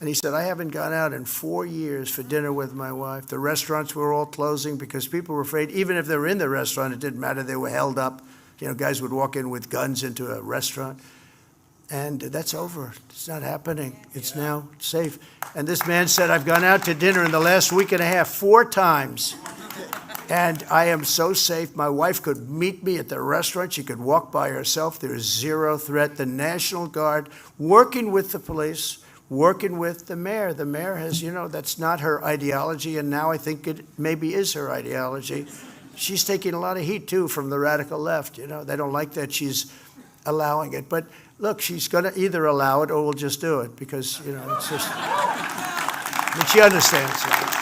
And he said, I haven't gone out in 4 years for dinner with my wife. The restaurants were all closing because people were afraid, even if they were in the restaurant, it didn't matter, they were held up. You know, guys would walk in with guns into a restaurant. And that's over. It's not happening. It's now safe. And this man said, I've gone out to dinner in the last week and a half 4 times. And I am so safe. My wife could meet me at the restaurant. She could walk by herself. There is zero threat. The National Guard, working with the police, working with the mayor. The mayor has, you know, that's not her ideology. And now I think it maybe is her ideology. She's taking a lot of heat, too, from the radical left. You know, they don't like that she's allowing it. But look, she's going to either allow it or we'll just do it because, you know, it's just, but she understands that.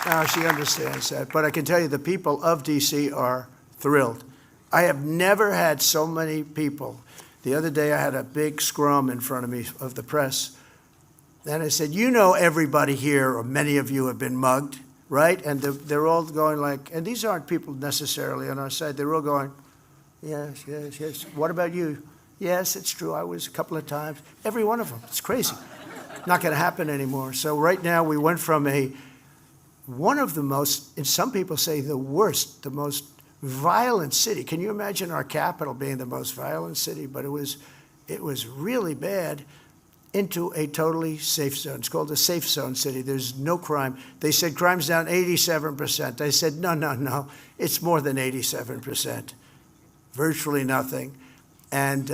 No, she understands that. But I can tell you the people of D.C. are thrilled. I have never had so many people. The other day I had a big scrum in front of me of the press. And I said, you know everybody here, or many of you have been mugged, right? And they're all going like, and these aren't people necessarily on our side. They're all going, yes, yes, yes. What about you? Yes, it's true. I was a couple of times. Every one of them. It's crazy. Not going to happen anymore. So right now we went from one of the most, and some people say the worst, the most violent city. Can you imagine our capital being the most violent city? But it was really bad, into a totally safe zone. It's called a safe zone city. There's no crime. They said crime's down 87%. I said, no. It's more than 87%. Virtually nothing. And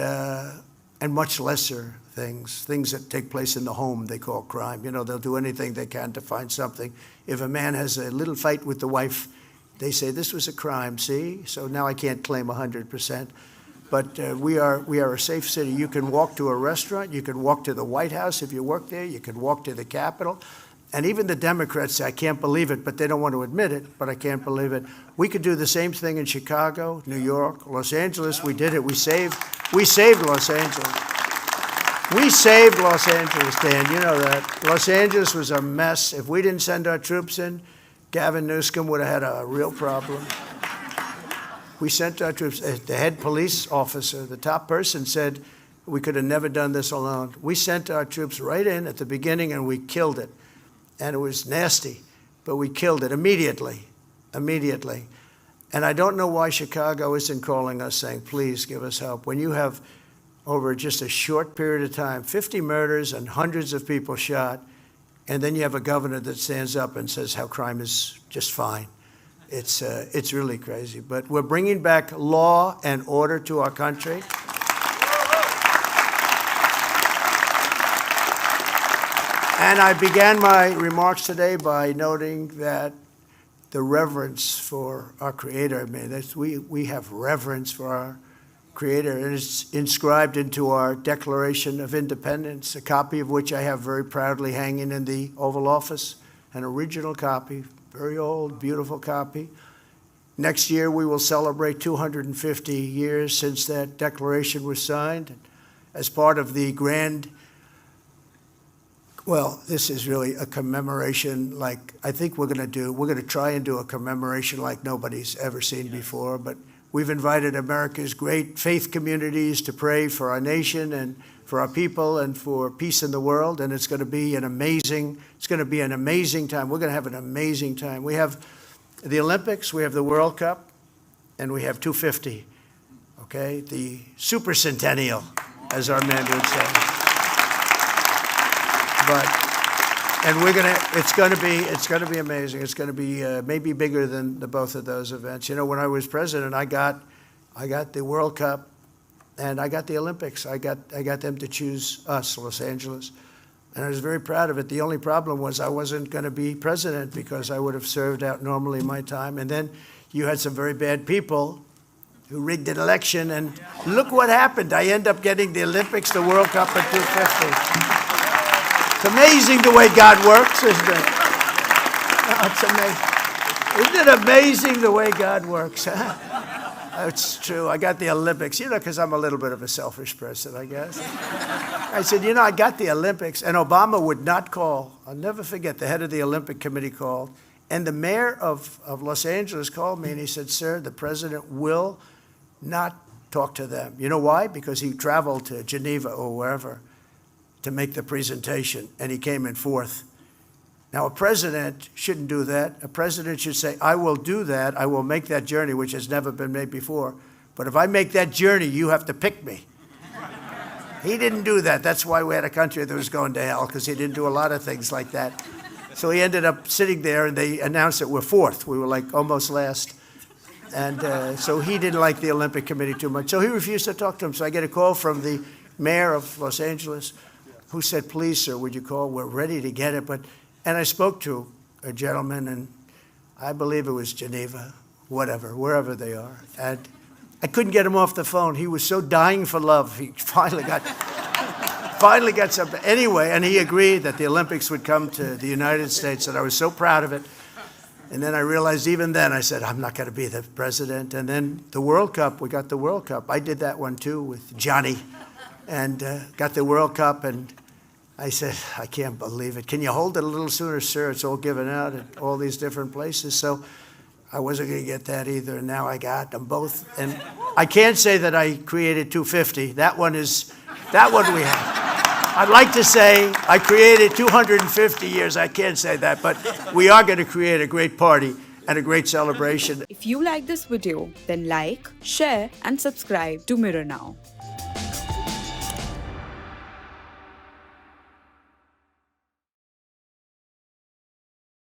much lesser things that take place in the home they call crime. You know, they'll do anything they can to find something. If a man has a little fight with the wife, they say, this was a crime, see? So now I can't claim 100%. But we are a safe city. You can walk to a restaurant. You can walk to the White House if you work there. You can walk to the Capitol. And even the Democrats say, I can't believe it, but they don't want to admit it, but I can't believe it. We could do the same thing in Chicago, New York, Los Angeles. We did it. We saved Los Angeles. We saved Los Angeles, Dan. You know that. Los Angeles was a mess. If we didn't send our troops in, Gavin Newsom would have had a real problem. We sent our troops. The head police officer, the top person, said we could have never done this alone. We sent our troops right in at the beginning, and we killed it. And it was nasty, but we killed it immediately. And I don't know why Chicago isn't calling us saying, please give us help. When you have, over just a short period of time, 50 murders and hundreds of people shot, and then you have a governor that stands up and says how crime is just fine. It's really crazy. But we're bringing back law and order to our country. And I began my remarks today by noting that the reverence for our Creator, I mean, we have reverence for our Creator, and it's inscribed into our Declaration of Independence, a copy of which I have very proudly hanging in the Oval Office, an original copy, very old, beautiful copy. Next year, we will celebrate 250 years since that declaration was signed. As part of the grand, well, this is really a commemoration like I think we're going to try and do a commemoration like nobody's ever seen before. But we've invited America's great faith communities to pray for our nation and for our people and for peace in the world. And it's going to be an amazing time. We're going to have an amazing time. We have the Olympics, we have the World Cup, and we have 250, okay? The super centennial, as our man would say. And it's going to be amazing. It's going to be maybe bigger than both of those events. You know, when I was president, I got the World Cup and I got the Olympics. I got them to choose us, Los Angeles. And I was very proud of it. The only problem was I wasn't going to be president because I would have served out normally my time. And then you had some very bad people who rigged an election, and look what happened. I end up getting the Olympics, the World Cup, and 250. It's amazing the way God works, isn't it? It's amazing. Isn't it amazing the way God works? It's true. I got the Olympics, because I'm a little bit of a selfish person, I guess. I said, I got the Olympics, and Obama would not call. I'll never forget, the head of the Olympic Committee called, and the mayor of Los Angeles called me, and he said, sir, the president will not talk to them. You know why? Because he traveled to Geneva or wherever. to make the presentation, and he came in fourth. Now, a president shouldn't do that. A president should say, I will do that. I will make that journey, which has never been made before. But if I make that journey, you have to pick me. He didn't do that. That's why we had a country that was going to hell, because he didn't do a lot of things like that. So he ended up sitting there, and they announced that we're fourth. We were like almost last. And so he didn't like the Olympic Committee too much. So he refused to talk to him. So I get a call from the mayor of Los Angeles, who said, please, sir, would you call? We're ready to get it. And I spoke to a gentleman, and I believe it was Geneva, whatever, wherever they are. And I couldn't get him off the phone. He was so dying for love. He finally got something. Anyway, and he agreed that the Olympics would come to the United States, and I was so proud of it. And then I realized even then, I said, I'm not going to be the president. And then the World Cup, we got the World Cup. I did that one too with Johnny, and got the World Cup. And I said, I can't believe it. Can you hold it a little sooner, sir? It's all given out at all these different places. So I wasn't going to get that either, and now I got them both. And I can't say that I created 250. That one we have. I'd like to say I created 250 years. I can't say that, but we are going to create a great party and a great celebration. If you like this video, then like, share and subscribe to Mirror Now.